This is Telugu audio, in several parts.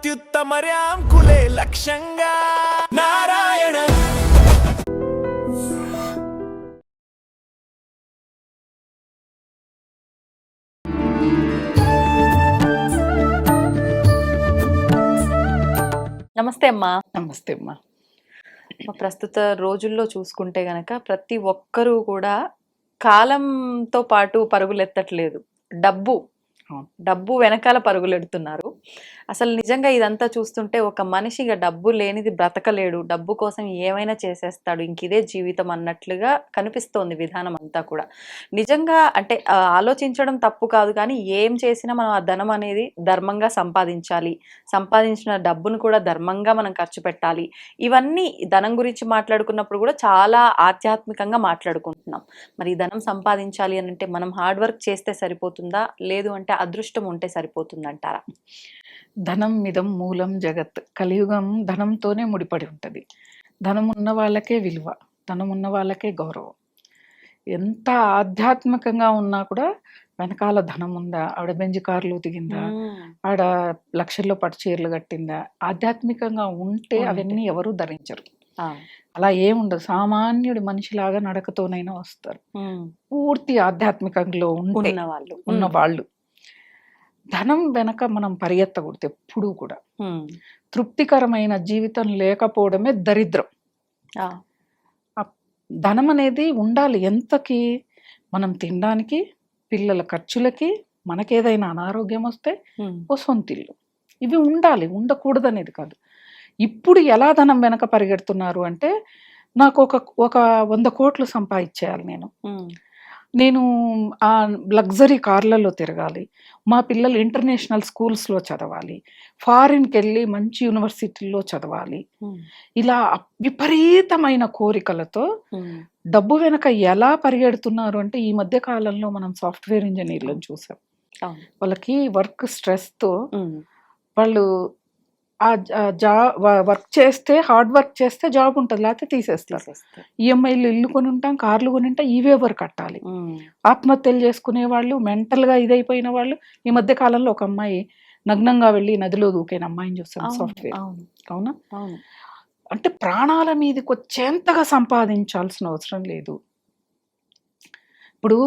అత్యుత్తమర్యాం కులే లక్ష్యంగా నారాయణ. నమస్తే అమ్మా. నమస్తే అమ్మా. ప్రస్తుత రోజుల్లో చూసుకుంటే గనక ప్రతి ఒక్కరూ కూడా కాలంతో పాటు పరుగులెత్తట్లేదు, డబ్బు వెనకాల పరుగులెడుతున్నారు. అసలు నిజంగా ఇదంతా చూస్తుంటే ఒక మనిషిగా డబ్బు లేనిది బ్రతకలేడు, డబ్బు కోసం ఏమైనా చేసేస్తాడు, ఇంక ఇదే జీవితం అన్నట్లుగా కనిపిస్తోంది విధానం అంతా కూడా. నిజంగా అంటే ఆలోచించడం తప్పు కాదు, కానీ ఏం చేసినా మనం ఆ ధనం అనేది ధర్మంగా సంపాదించాలి, సంపాదించిన డబ్బును కూడా ధర్మంగా మనం ఖర్చు పెట్టాలి. ఇవన్నీ ధనం గురించి మాట్లాడుకున్నప్పుడు కూడా చాలా ఆధ్యాత్మికంగా మాట్లాడుకుంటున్నాం. మరి ఈ ధనం సంపాదించాలి అని అంటే మనం హార్డ్ వర్క్ చేస్తే సరిపోతుందా, లేదు అంటే అదృష్టం ఉంటే సరిపోతుందంటారా? ధనం మిదం మూలం జగత్. కలియుగం ధనంతోనే ముడిపడి ఉంటుంది. ధనం ఉన్న వాళ్ళకే విలువ, ధనం ఉన్న వాళ్ళకే గౌరవం. ఎంత ఆధ్యాత్మికంగా ఉన్నా కూడా వెనకాల ధనం ఉందా, ఆవిడ బెంజ్ కార్లు దిగిందా, ఆవిడ లక్షల్లో పట్టు చీరలు కట్టిందా, ఆధ్యాత్మికంగా ఉంటే అవన్నీ ఎవరు ధరించరు. అలా ఏముండదు. సామాన్యుడి మనిషిలాగా నడకతోనైనా వస్తారు. పూర్తి ఆధ్యాత్మికంలో ఉన్న వాళ్ళు ధనం వెనక మనం పరిగెత్తకూడదు ఎప్పుడూ కూడా. తృప్తికరమైన జీవితం లేకపోవడమే దరిద్రం. ధనం అనేది ఉండాలి ఎంతకి, మనం తినడానికి, పిల్లల ఖర్చులకి, మనకేదైనా అనారోగ్యం వస్తే ఓ సొంతిల్లు, ఇవి ఉండాలి, ఉండకూడదు అనేది కాదు. ఇప్పుడు ఎలా ధనం వెనక పరిగెడుతున్నారు అంటే, నాకు ఒక 100 కోట్లు సంపాదించేయాలి, నేను ఆ లగ్జరీ కార్లలో తిరగాలి, మా పిల్లలు ఇంటర్నేషనల్ స్కూల్స్లో చదవాలి, ఫారిన్కి వెళ్ళి మంచి యూనివర్సిటీల్లో చదవాలి. ఇలా విపరీతమైన కోరికలతో డబ్బు వెనక ఎలా పరిగెడుతున్నారు అంటే, ఈ మధ్య కాలంలో మనం సాఫ్ట్వేర్ ఇంజనీర్లను చూసాం. వాళ్ళకి వర్క్ స్ట్రెస్తో వాళ్ళు వర్క్ చేస్తే, హార్డ్ వర్క్ చేస్తే జాబ్ ఉంటుంది, లేకపోతే తీసేస్తారు. ఈఎంఐలు ఇల్లు కొని ఉంటాం, కార్లు కొని ఉంటాం, ఇవే ఎవరు కట్టాలి. ఆత్మహత్యలు చేసుకునే వాళ్ళు, మెంటల్గా ఇదైపోయిన వాళ్ళు. ఈ మధ్య కాలంలో ఒక అమ్మాయి నగ్నంగా వెళ్ళి నదిలో దూకైన అమ్మాయిని చూస్తాం. సాఫ్ట్వేర్. అవునా? అంటే ప్రాణాల మీదకి వచ్చేంతగా సంపాదించాల్సిన అవసరం లేదు. ఇప్పుడు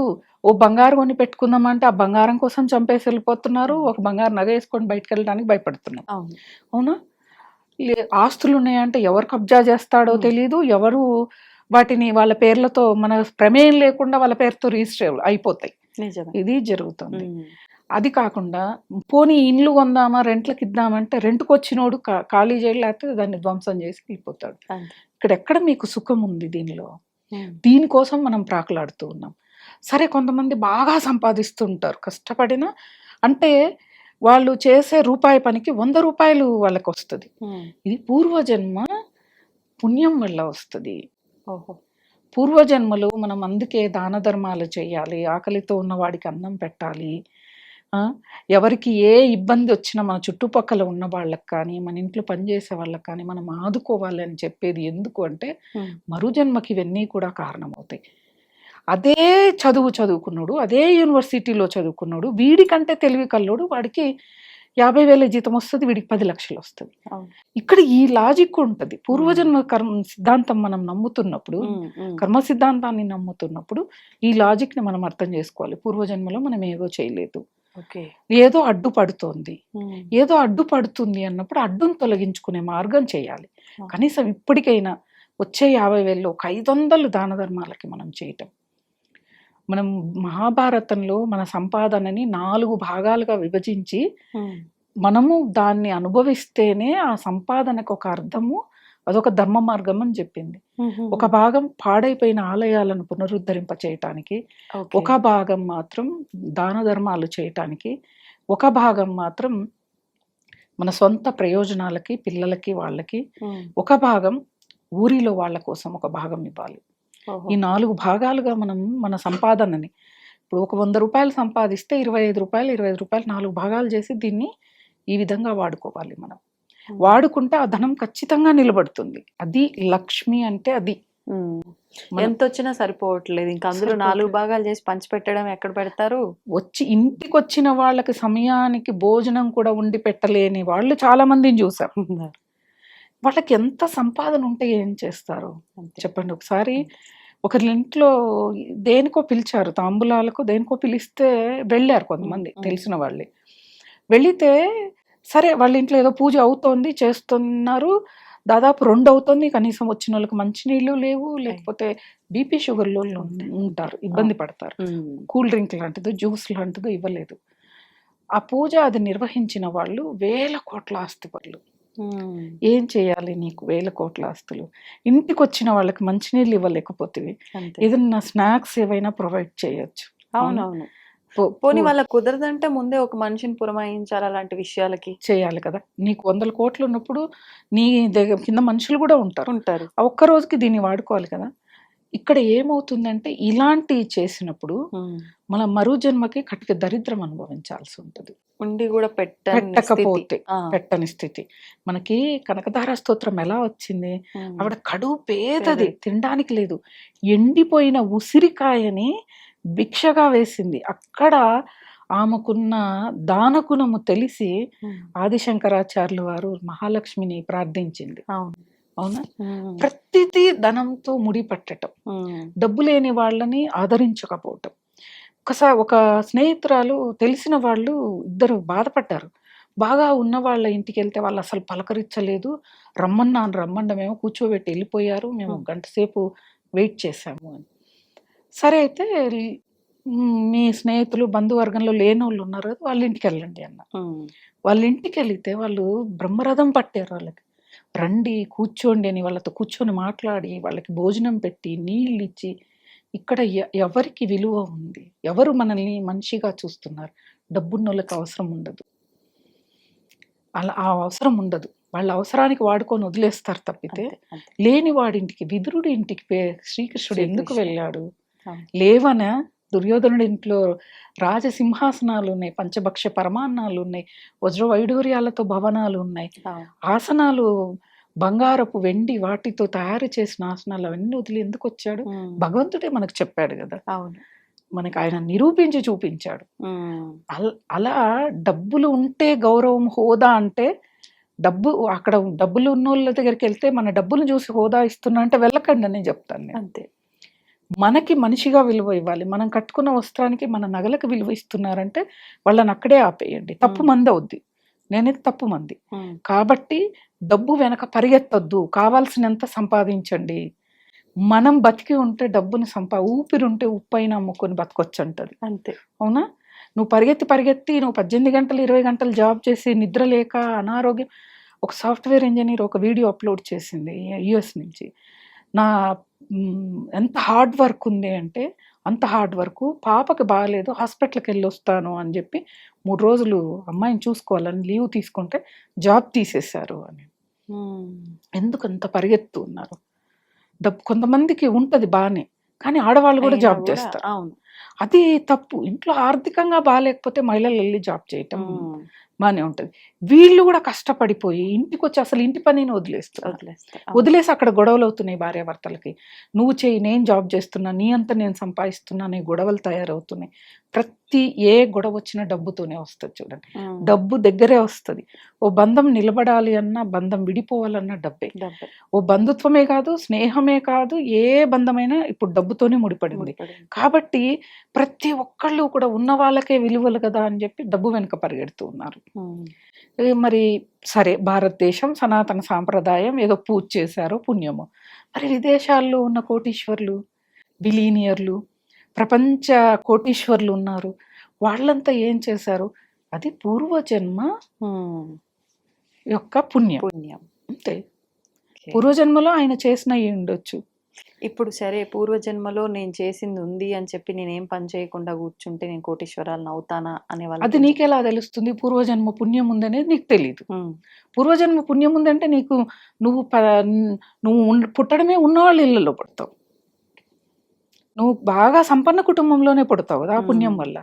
ఓ బంగారం కొని పెట్టుకుందామంటే ఆ బంగారం కోసం చంపేసి వెళ్ళిపోతున్నారు, ఒక బంగారు నగ వేసుకొని బయటకు వెళ్ళడానికి భయపడుతున్నారు. అవునా? ఆస్తులు ఉన్నాయంటే ఎవరు కబ్జా చేస్తాడో తెలియదు, ఎవరు వాటిని వాళ్ళ పేర్లతో, మన ప్రమేయం లేకుండా వాళ్ళ పేరుతో రిజిస్టర్ అయిపోతాయి. ఇది జరుగుతుంది. అది కాకుండా పోనీ ఇండ్లు కొందామా, రెంట్లకి ఇద్దామంటే రెంట్కి వచ్చినోడు ఖాళీ చేయడం, లేకపోతే దాన్ని ధ్వంసం చేసి వెళ్ళిపోతాడు. ఎక్కడ మీకు సుఖం ఉంది దీనిలో? దీనికోసం మనం ప్రాకులాడుతూ ఉన్నాం. సరే, కొంతమంది బాగా సంపాదిస్తుంటారు కష్టపడిన, అంటే వాళ్ళు చేసే రూపాయి పనికి 100 రూపాయలు వాళ్ళకి వస్తుంది. ఇది పూర్వజన్మ పుణ్యం వల్ల వస్తుంది. పూర్వజన్మలో మనం అందుకే దాన ధర్మాలు చేయాలి, ఆకలితో ఉన్న వాడికి అన్నం పెట్టాలి, ఎవరికి ఏ ఇబ్బంది వచ్చినా మన చుట్టుపక్కల ఉన్న వాళ్ళకి కానీ, మన ఇంట్లో పనిచేసే వాళ్ళకి కానీ మనం ఆదుకోవాలి అని చెప్పేది. ఎందుకు అంటే మరుజన్మకి ఇవన్నీ కూడా కారణమవుతాయి. అదే చదువుకున్నాడు, అదే యూనివర్సిటీలో చదువుకున్నాడు, వీడికంటే తెలివి కల్లోడు, వాడికి 50,000 జీతం వస్తుంది, వీడికి 10 లక్షలు వస్తుంది. ఇక్కడ ఈ లాజిక్ ఉంటుంది. పూర్వజన్మ కర్మ సిద్ధాంతం మనం నమ్ముతున్నప్పుడు, కర్మ సిద్ధాంతాన్ని నమ్ముతున్నప్పుడు ఈ లాజిక్ ని మనం అర్థం చేసుకోవాలి. పూర్వజన్మలో మనం ఏదో చేయలేదు, ఏదో అడ్డుపడుతోంది, ఏదో అడ్డుపడుతుంది అన్నప్పుడు అడ్డును తొలగించుకునే మార్గం చేయాలి. కనీసం ఇప్పటికైనా వచ్చే 50,000లో ఒక 500 దాన ధర్మాలకి మనం చేయటం. మనం మహాభారతంలో మన సంపాదనని 4 భాగాలుగా విభజించి మనము దాన్ని అనుభవిస్తేనే ఆ సంపాదనకు ఒక అర్థము, అదొక ధర్మ మార్గం అని చెప్పింది. ఒక భాగం పాడైపోయిన ఆలయాలను పునరుద్ధరింప చేయటానికి, ఒక భాగం మాత్రం దాన ధర్మాలు చేయటానికి, ఒక భాగం మాత్రం మన సొంత ప్రయోజనాలకి, పిల్లలకి, వాళ్ళకి, ఒక భాగం ఊరిలో వాళ్ళ కోసం ఒక భాగం ఇవ్వాలి. ఈ 4 భాగాలుగా మనం మన సంపాదనని, ఇప్పుడు ఒక 100 రూపాయలు సంపాదిస్తే 25 రూపాయలు 4 భాగాలు చేసి దీన్ని ఈ విధంగా వాడుకోవాలి. మనం వాడుకుంటే ఆ ధనం ఖచ్చితంగా నిలబడుతుంది. అది లక్ష్మి అంటే అది. మనం- ఎంత వచ్చినా సరిపోవట్లేదు. ఇంకా అందులో సరిపోవట్లేదు. 4 భాగాలు చేసి పంచి పెట్టడం ఎక్కడ పెడతారు? వచ్చి ఇంటికి వచ్చిన వాళ్ళకి సమయానికి భోజనం కూడా వండి పెట్టలేని వాళ్ళు చాలా మందిని చూసాం. వాళ్ళకి ఎంత సంపాదన ఉంటే ఏం చేస్తారు అంతే. చెప్పండి. ఒకసారి ఒకరి ఇంట్లో దేనికో పిలిచారు, తాంబూలాలకు దేనికో పిలిస్తే వెళ్ళారు కొంతమంది తెలిసిన వాళ్ళే. వెళితే సరే వాళ్ళ ఇంట్లో ఏదో పూజ అవుతోంది, చేస్తున్నారు, దాదాపు 2 అవుతుంది, కనీసం వచ్చిన వాళ్ళకి మంచినీళ్ళు లేవు, లేకపోతే బీపీ షుగర్లు ఉంటారు, ఇబ్బంది పడతారు, కూల్ డ్రింక్ లాంటిదో జ్యూస్ లాంటిదో ఇవ్వలేదు. ఆ పూజ అది నిర్వహించిన వాళ్ళు 1000 కోట్ల ఆస్తిపరులు. ఏం చేయాలి నీకు 1000 కోట్ల ఆస్తులు? ఇంటికి వచ్చిన వాళ్ళకి మంచినీళ్ళు ఇవ్వలేకపోతే అంతే. ఏదన్నా స్నాక్స్ ఏవైనా ప్రొవైడ్ చేయొచ్చు. అవునవును. పోనీ వాళ్ళకి కుదరదంటే ముందే ఒక మనిషిని పురమాయించాలి అలాంటి విషయాలకి. చేయాలి కదా. నీకు 100 కోట్లు ఉన్నప్పుడు నీ దగ్గర కింద మనుషులు కూడా ఉంటారు. ఉంటారు. ఆ ఒక్క రోజుకి దీన్ని వాడుకోవాలి కదా. ఇక్కడ ఏమవుతుందంటే ఇలాంటివి చేసినప్పుడు మన మరో జన్మకి కటిక దరిద్రం అనుభవించాల్సి ఉంటుంది. ఉండి కూడా పెట్టకపోతే పెట్టని స్థితి. మనకి కనకధార స్తోత్రం ఎలా వచ్చింది? ఆవిడ కడుపు పేదది, తినడానికి లేదు, ఎండిపోయిన ఉసిరికాయని భిక్షగా వేసింది. అక్కడ ఆమెకున్న దానగుణము తెలిసి ఆదిశంకరాచార్యులు వారు మహాలక్ష్మిని ప్రార్థించింది. అవునా? ప్రతిదీ ధనంతో ముడిపట్టడం, డబ్బు లేని వాళ్ళని ఆదరించకపోవటం. ఒకసారి ఒక స్నేహితురాలు తెలిసిన వాళ్ళు ఇద్దరు బాధపడ్డారు. బాగా ఉన్న వాళ్ళ ఇంటికి వెళ్తే వాళ్ళు అసలు పలకరించలేదు, రమ్మన్నాను, కూర్చోబెట్టి వెళ్ళిపోయారు, మేము గంట సేపు వెయిట్ చేశాము అని. సరే అయితే మీ స్నేహితులు బంధువర్గంలో లేనోళ్ళు ఉన్నారు కదా, వాళ్ళ ఇంటికి వెళ్ళండి అన్న. వాళ్ళ ఇంటికి వెళితే వాళ్ళు బ్రహ్మరథం పట్టారు. వాళ్ళకి రండి కూర్చోండి అని వాళ్ళతో కూర్చొని మాట్లాడి వాళ్ళకి భోజనం పెట్టి నీళ్ళు ఇచ్చి, ఇక్కడ ఎవరికి విలువ ఉంది, ఎవరు మనల్ని మనిషిగా చూస్తున్నారు? డబ్బున్నోళ్ళకి అవసరం ఉండదు, అలా ఆ అవసరం ఉండదు. వాళ్ళ అవసరానికి వాడుకొని వదిలేస్తారు తప్పితే. లేని వాడింటికి, విదురుడి ఇంటికి శ్రీకృష్ణుడు ఎందుకు వెళ్ళాడు? లేవన దుర్యోధనుడి ఇంట్లో రాజసింహాసనాలు ఉన్నాయి, పంచభక్ష పరమాన్నాలు ఉన్నాయి, వజ్ర వైడూర్యాలతో భవనాలు ఉన్నాయి, ఆసనాలు బంగారపు వెండి వాటితో తయారు చేసిన ఆసనాలు అవన్నీ వదిలి ఎందుకు వచ్చాడు? భగవంతుడే మనకు చెప్పాడు కదా. మనకి ఆయన నిరూపించి చూపించాడు. అలా డబ్బులు ఉంటే గౌరవం, హోదా అంటే డబ్బు అక్కడ డబ్బులు ఉన్న వాళ్ళ దగ్గరికి వెళ్తే మన డబ్బులు చూసి హోదా ఇస్తున్నా అంటే వెళ్ళకండి అని చెప్తాను నేను. అంతే. మనకి మనిషిగా విలువ ఇవ్వాలి. మనం కట్టుకున్న వస్త్రానికి, మన నగలకు విలువ ఇస్తున్నారంటే వాళ్ళని అక్కడే ఆపేయండి. తప్పు మంది అవుద్ది, నేనైతే తప్పు మంది. కాబట్టి డబ్బు వెనక పరిగెత్తొద్దు, కావాల్సినంత సంపాదించండి. మనం బతికి ఉంటే డబ్బుని ఊపిరి ఉంటే ఉప్పైన అమ్ముకొని బతకొచ్చు అంటది. అంతే. అవునా? నువ్వు పరిగెత్తి నువ్వు 18 గంటలు 20 గంటలు జాబ్ చేసి నిద్ర లేక అనారోగ్యం. ఒక సాఫ్ట్వేర్ ఇంజనీర్ ఒక వీడియో అప్లోడ్ చేసింది యుఎస్ నుంచి. నా ఎంత హార్డ్ వర్క్ ఉంది అంటే అంత హార్డ్ వర్క్, పాపకి బాగాలేదు హాస్పిటల్కి వెళ్ళి వస్తాను అని చెప్పి 3 రోజులు అమ్మాయిని చూసుకోవాలని లీవ్ తీసుకుంటే జాబ్ తీసేశారు అని. ఎందుకు అంత పరిగెత్తు ఉన్నారు? డబ్బు కొంతమందికి ఉంటది బానే, కానీ ఆడవాళ్ళు కూడా జాబ్ చేస్తారు. అది తప్పు. ఇంట్లో ఆర్థికంగా బాగాలేకపోతే మహిళలు వెళ్ళి జాబ్ చేయటం బానే ఉంటది. వీళ్ళు కూడా కష్టపడిపోయి ఇంటికి వచ్చి అసలు ఇంటి పనిని వదిలేసి అక్కడ గొడవలు అవుతున్నాయి భార్యాభర్తలకి. నువ్వు చేయి, నేను జాబ్ చేస్తున్నా, నీ అంతా నేను సంపాదిస్తున్నా అనే గొడవలు తయారవుతున్నాయి. ప్రతి ఏ గొడవ వచ్చినా డబ్బుతోనే వస్తుంది. చూడండి, డబ్బు దగ్గరే వస్తుంది. ఓ బంధం నిలబడాలి అన్నా, బంధం విడిపోవాలన్నా డబ్బే. ఓ బంధుత్వమే కాదు, స్నేహమే కాదు, ఏ బంధమైనా ఇప్పుడు డబ్బుతోనే ముడిపడింది. కాబట్టి ప్రతి ఒక్కళ్ళు కూడా ఉన్న వాళ్ళకే విలువలు కదా అని చెప్పి డబ్బు వెనుక పరిగెడుతూ ఉన్నారు. మరి సరే, భారతదేశం సనాతన సాంప్రదాయం, ఏదో పూజ చేశారో పుణ్యమో. మరి విదేశాల్లో ఉన్న కోటీశ్వర్లు, బిలీనియర్లు, ప్రపంచ కోటీశ్వర్లు ఉన్నారు, వాళ్ళంతా ఏం చేశారు? అది పూర్వజన్మ యొక్క పుణ్యం. అంతే. పూర్వజన్మలో ఆయన చేసిన ఉండొచ్చు. ఇప్పుడు సరే, పూర్వజన్మలో నేను చేసింది ఉంది అని చెప్పి నేనేం పని చేయకుండా కూర్చుంటే నేను కోటీశ్వరాలను అవుతానా అనే వాళ్ళు. అది నీకెలా తెలుస్తుంది? పూర్వజన్మ పుణ్యం ఉందనేది నీకు తెలియదు. పూర్వజన్మ పుణ్యం ఉందంటే నువ్వు పుట్టడమే ఉన్నవాళ్ళ ఇళ్ళలో పుడతావు. నువ్వు బాగా సంపన్న కుటుంబంలోనే పుడతావు కదా ఆ పుణ్యం వల్ల.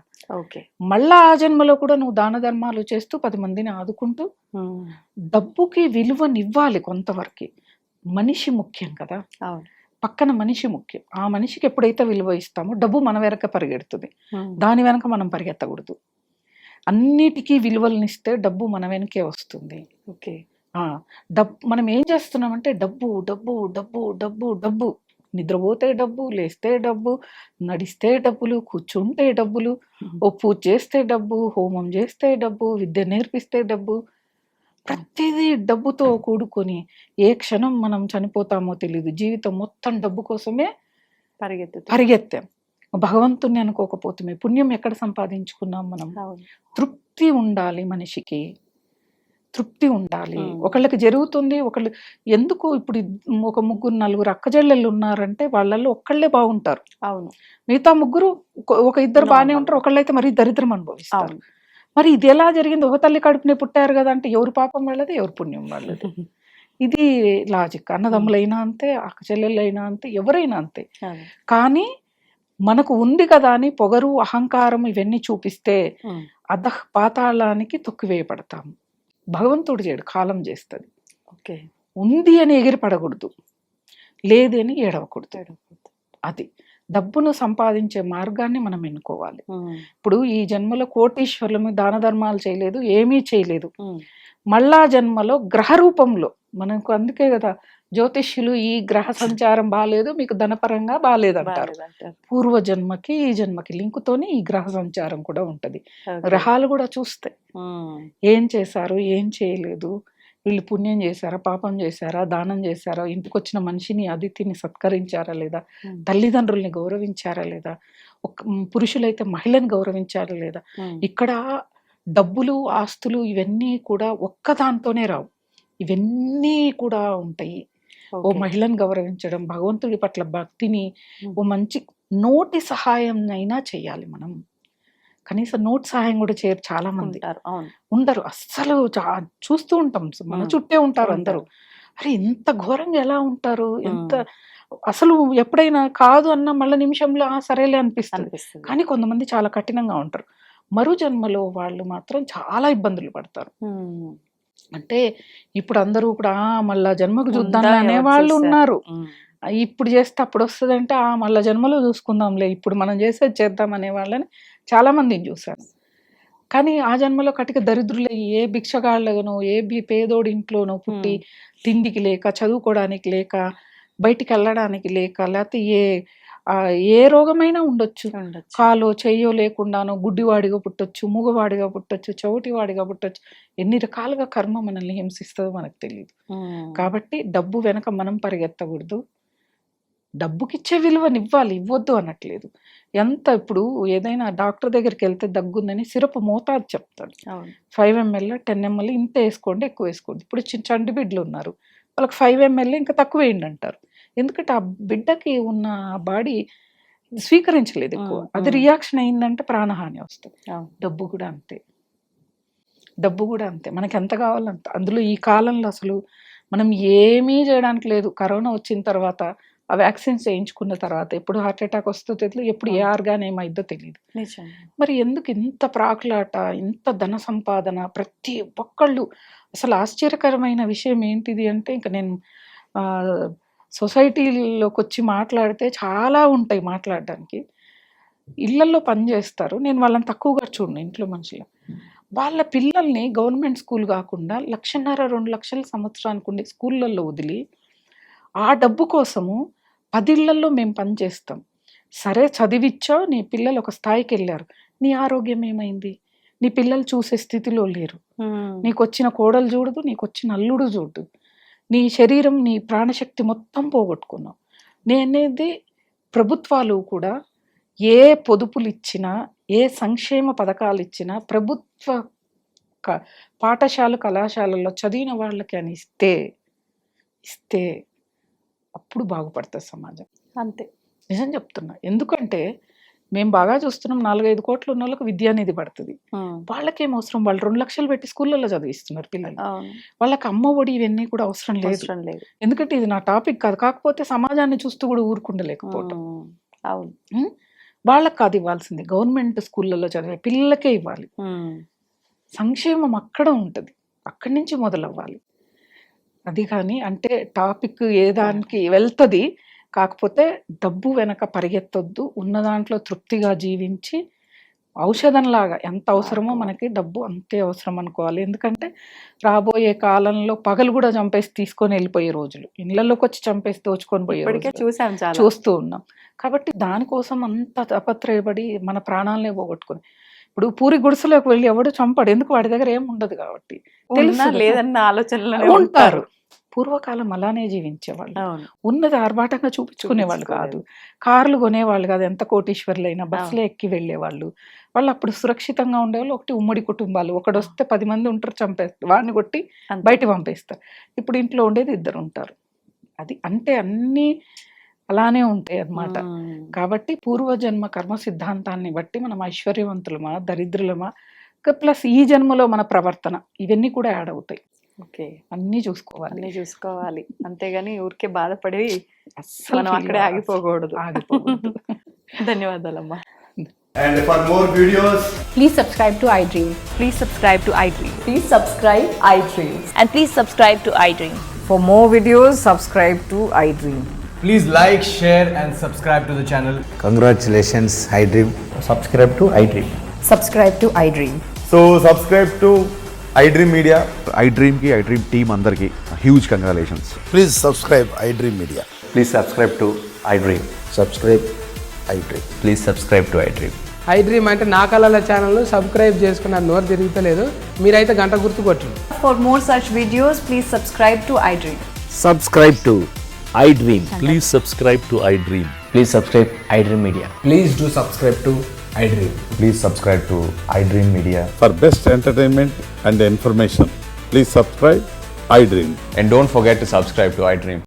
మళ్ళా ఆ జన్మలో కూడా నువ్వు దాన ధర్మాలు చేస్తూ 10 మందిని ఆదుకుంటూ డబ్బుకి విలువనివ్వాలి కొంతవరకు. మనిషి ముఖ్యం కదా. పక్కన మనిషి ముఖ్యం. ఆ మనిషికి ఎప్పుడైతే విలువ ఇస్తామో డబ్బు మన వెనక పరిగెడుతుంది. దాని వెనక మనం పరిగెత్తకూడదు. అన్నిటికీ విలువలనిస్తే డబ్బు మన వెనకే వస్తుంది. ఓకే. మనం ఏం చేస్తున్నామంటే డబ్బు డబ్బు డబ్బు డబ్బు డబ్బు, నిద్రపోతే డబ్బు, లేస్తే డబ్బు, నడిస్తే డబ్బులు, కూర్చుంటే డబ్బులు, ఓ పూజ చేస్తే డబ్బు, హోమం చేస్తే డబ్బు, విద్య నేర్పిస్తే డబ్బు, ప్రతిదీ డబ్బుతో కూడుకొని ఏ క్షణం మనం చనిపోతామో తెలియదు. జీవితం మొత్తం డబ్బు కోసమే పరిగెత్తాం. భగవంతుణ్ణి అనుకోకపోతే పుణ్యం ఎక్కడ సంపాదించుకున్నాం మనం? తృప్తి ఉండాలి మనిషికి, తృప్తి ఉండాలి. ఒకళ్ళకి జరుగుతుంది, ఒకళ్ళు ఎందుకు ఇప్పుడు ఒక ముగ్గురు నలుగురు అక్కజెల్లెళ్ళు ఉన్నారంటే వాళ్ళల్లో ఒక్కళ్ళే బాగుంటారు. అవును. మిగతా ముగ్గురు ఒక ఇద్దరు బాగానే ఉంటారు, ఒకళ్ళైతే మరి దరిద్రం అనుభవిస్తారు. మరి ఇది ఎలా జరిగింది? ఒక తల్లి కడుపునే పుట్టారు కదా అంటే ఎవరు పాపం వాళ్ళది, ఎవరు పుణ్యం వాళ్ళది. ఇది లాజిక్. అన్నదమ్ములైనా అంతే, అక్కచెల్లెళ్ళైనా అంతే, ఎవరైనా అంతే. కానీ మనకు ఉంది కదా అని పొగరు, అహంకారం ఇవన్నీ చూపిస్తే అధః పాతాళానికి తొక్కివేయబడతాము. భగవంతుడు చేయడు, కాలం చేస్తుంది. ఓకే. ఉంది అని ఎగిరి పడకూడదు, లేదు అని ఏడవకూడదు. అది డబ్బును సంపాదించే మార్గాన్ని మనం ఎన్నుకోవాలి. ఇప్పుడు ఈ జన్మలో కోటీశ్వరులము దాన ధర్మాలు చేయలేదు, ఏమీ చేయలేదు. మళ్ళా జన్మలో గ్రహ రూపంలో మనకు, అందుకే కదా జ్యోతిష్యులు ఈ గ్రహ సంచారం బాగాలేదు, మీకు ధనపరంగా బాగాలేదు అంటారు. పూర్వ జన్మకి ఈ జన్మకి లింకుతోని ఈ గ్రహ సంచారం కూడా ఉంటది. గ్రహాలు కూడా చూస్తాయి ఏం చేశారు, ఏం చేయలేదు, వీళ్ళు పుణ్యం చేశారా, పాపం చేశారా, దానం చేశారా, ఇంటికి వచ్చిన మనిషిని అతిథిని సత్కరించారా లేదా, తల్లిదండ్రుల్ని గౌరవించారా లేదా, పురుషులైతే మహిళని గౌరవించారా లేదా. ఇక్కడ డబ్బులు, ఆస్తులు ఇవన్నీ కూడా ఒక్కదాంతోనే రావు, ఇవన్నీ కూడా ఉంటాయి. ఓ మహిళను గౌరవించడం, భగవంతుడి పట్ల భక్తిని, ఓ మంచి నోటి సహాయం అయినా చేయాలి మనం. కనీసం నోటి సహాయం కూడా చేయరు చాలా మంది, ఉండరు అస్సలు. చూస్తూ ఉంటాం, మన చుట్టే ఉంటారు అందరూ. అరే ఇంత ఘోరంగా ఎలా ఉంటారు, ఎంత అసలు ఎప్పుడైనా కాదు అన్న మళ్ళీ నిమిషంలో సరేలే అనిపిస్తుంది. కానీ కొంతమంది చాలా కఠినంగా ఉంటారు. మరు జన్మలో వాళ్ళు మాత్రం చాలా ఇబ్బందులు పడతారు. అంటే ఇప్పుడు అందరూ కూడా మళ్ళా జన్మకు చూద్దాం అనే వాళ్ళు ఉన్నారు. ఇప్పుడు చేస్తే అప్పుడు వస్తుంది అంటే మళ్ళా జన్మలో చూసుకుందాంలే, ఇప్పుడు మనం చేసేది చేద్దాం అనే వాళ్ళని చాలా మందిని చూశాను. కానీ ఆ జన్మలో కటిక దరిద్రులే, ఏ భిక్షగాళ్ళనో ఏ పేదోడి ఇంట్లోనో పుట్టి తిండికి లేక, చదువుకోవడానికి లేక, బయటికి వెళ్ళడానికి లేక, లేకపోతే ఏ రోగమైనా ఉండొచ్చు. కాలో చెయ్యో లేకుండానో గుడ్డివాడిగా పుట్టొచ్చు, మూగవాడిగా పుట్టొచ్చు, చౌటివాడిగా పుట్టొచ్చు. ఎన్ని రకాలుగా కర్మ మనల్ని హింసిస్తుందో మనకు తెలియదు. కాబట్టి డబ్బు వెనక మనం పరిగెత్తకూడదు. డబ్బుకిచ్చే విలువనివ్వాలి, ఇవ్వద్దు అనట్లేదు. ఎంత ఇప్పుడు ఏదైనా డాక్టర్ దగ్గరికి వెళ్తే దగ్గుందని సిరప్ మోతాదు చెప్తాడు. 5 ml 10 ml ఇంత వేసుకోండి, ఎక్కువ వేసుకోండి. ఇప్పుడు చంటి బిడ్డలు ఉన్నారు, వాళ్ళకి 5 ml ఇంకా తక్కువ వేయండి అంటారు. ఎందుకంటే ఆ బిడ్డకి ఉన్న బాడీ స్వీకరించలేదు ఎక్కువ, అది రియాక్షన్ అయిందంటే ప్రాణహాని వస్తుంది. డబ్బు కూడా అంతే, డబ్బు కూడా అంతే. మనకి ఎంత కావాలంత. అందులో ఈ కాలంలో అసలు మనం ఏమీ చేయడానికి లేదు. కరోనా వచ్చిన తర్వాత, ఆ వ్యాక్సిన్స్ చేయించుకున్న తర్వాత ఎప్పుడు హార్ట్ అటాక్ వస్తుందో తెలియదు, ఎప్పుడు ఏ ఆర్గాన్ ఏమైద్దో తెలియదు. మరి ఎందుకు ఇంత ప్రాకులాట, ఇంత ధన సంపాదన, ప్రతి ఒక్కళ్ళు. అసలు ఆశ్చర్యకరమైన విషయం ఏంటిది అంటే, ఇంకా నేను సొసైటీలోకి వచ్చి మాట్లాడితే చాలా ఉంటాయి మాట్లాడడానికి. ఇళ్లలో పనిచేస్తారు, నేను వాళ్ళని తక్కువగా చూడను. ఇంట్లో మనుషులు వాళ్ళ పిల్లల్ని గవర్నమెంట్ స్కూల్ కాకుండా 1,50,000 2 లక్షల సంవత్సరానికి ఉండే స్కూళ్ళల్లో వదిలి ఆ డబ్బు కోసము 10 ఇళ్లలో మేము పనిచేస్తాం. సరే చదివిచ్చావు, నీ పిల్లలు ఒక స్థాయికి వెళ్ళారు, నీ ఆరోగ్యం ఏమైంది? నీ పిల్లలు చూసే స్థితిలో లేరు. నీకు వచ్చిన కోడలు చూడదు, నీకు వచ్చిన అల్లుడు చూడదు. నీ శరీరం, నీ ప్రాణశక్తి మొత్తం పోగొట్టుకున్నావు. నేనేది ప్రభుత్వాలు కూడా ఏ పొదుపులు ఇచ్చినా, ఏ సంక్షేమ పథకాలు ఇచ్చినా, ప్రభుత్వ పాఠశాల కళాశాలల్లో చదివిన వాళ్ళకి అని ఇస్తే అప్పుడు బాగుపడుతుంది సమాజం. అంతే, నిజం చెప్తున్నా. ఎందుకంటే మేము బాగా చూస్తున్నాం, 4-5 కోట్లు ఉన్న వాళ్ళకి విద్యానిధి పడుతుంది. వాళ్ళకేం అవసరం? వాళ్ళు 2 లక్షలు పెట్టి స్కూళ్ళల్లో చదివిస్తున్నారు పిల్లలు. వాళ్ళకి అమ్మ ఒడి ఇవన్నీ కూడా అవసరం లేదు. ఎందుకంటే ఇది నా టాపిక్ కాదు, కాకపోతే సమాజాన్ని చూస్తూ కూడా ఊరుకుండలేకపోవటం. వాళ్ళకి కాదు ఇవ్వాల్సింది, గవర్నమెంట్ స్కూళ్ళల్లో చదివే పిల్లలకే ఇవ్వాలి. సంక్షేమం అక్కడ ఉంటుంది, అక్కడి నుంచి మొదలవ్వాలి. అది కానీ అంటే టాపిక్ ఏ దానికి వెళ్తుంది, కాకపోతే డబ్బు వెనక పరిగెత్తొద్దు, ఉన్న దాంట్లో తృప్తిగా జీవించి ఔషధంలాగా ఎంత అవసరమో మనకి డబ్బు అంతే అవసరం అనుకోవాలి. ఎందుకంటే రాబోయే కాలంలో పగలు కూడా చంపేసి తీసుకొని వెళ్ళిపోయే రోజులు, ఇళ్లలోకి వచ్చి చంపేసి దోచుకొని పోయే ఇప్పటికే రోజులు చూసాం చాలా. చూస్తూ ఉన్నాం. కాబట్టి దానికోసం అంత తపత్రయపడి మన ప్రాణాలనే పోగొట్టుకుని, ఇప్పుడు పూరి గుడిసెలోకి వెళ్ళి ఎవడు చంపడు, ఎందుకు వాడి దగ్గర ఏం ఉండదు కాబట్టి. ఉన్నా తెలుసు లేదన్న ఆలోచనలోనే ఉంటారు. పూర్వకాలం అలానే జీవించేవాళ్ళు, అవును. ఉన్నది ఆర్భాటంగా చూపించుకునేవాళ్ళు కాదు, కార్లు కొనేవాళ్ళు కాదు, ఎంత కోటీశ్వర్లైనా బస్సులో ఎక్కి వెళ్ళేవాళ్ళు. వాళ్ళు అప్పుడు సురక్షితంగా ఉండేవాళ్ళు. ఒకటి ఉమ్మడి కుటుంబాలు, ఒకడు వస్తే 10 మంది ఉంటారు, చంపేస్తారు, వాడిని కొట్టి అంతే. బయట పంపేస్తారు. ఇప్పుడు ఇంట్లో ఉండేది 2 ఉంటారు. అది అంటే అన్నీ అలానే ఉంటాయి అన్నమాట. కాబట్టి పూర్వజన్మ కర్మ సిద్ధాంతాన్ని బట్టి మనం ఐశ్వర్యవంతులమా దరిద్రులమా, ప్లస్ ఈ జన్మలో మన ప్రవర్తన, ఇవన్నీ కూడా యాడ్ అవుతాయి. ఓకే, అన్నీ చూసుకోవాలి. అన్ని చూసుకోవాలి. అంతేగాని ఊరికే బాధపడి అస్సలు మనం feel అక్కడే ఆగిపోకూడదు. ఆగిపోకూడదు. ధన్యవాదాలమ్మా. And for more videos, Please subscribe to iDream. Please subscribe to iDream. Please subscribe iDream. And please subscribe to iDream. For more videos, subscribe to iDream. please like, share and subscribe to the channel. Congratulations, iDream. subscribe to iDream. Subscribe to iDream. So subscribe to iDream Media. iDream ki iDream team andarki huge congratulations. Please subscribe iDream Media. Please subscribe to iDream. Subscribe iDream. Please subscribe to iDream. iDream అంటే నా కళల ఛానల్ సబ్స్క్రైబ్ చేసుకున్న నోరు తిరుగుతలేదు, మీరైతే గంట గుర్తు కొట్టండి. For more such videos, please subscribe to iDream. Subscribe to iDream. Please subscribe to iDream. Please subscribe iDream Media. Please do subscribe to iDream. Please subscribe to iDream Media. For best entertainment and information, please subscribe iDream. And don't forget to subscribe to iDream.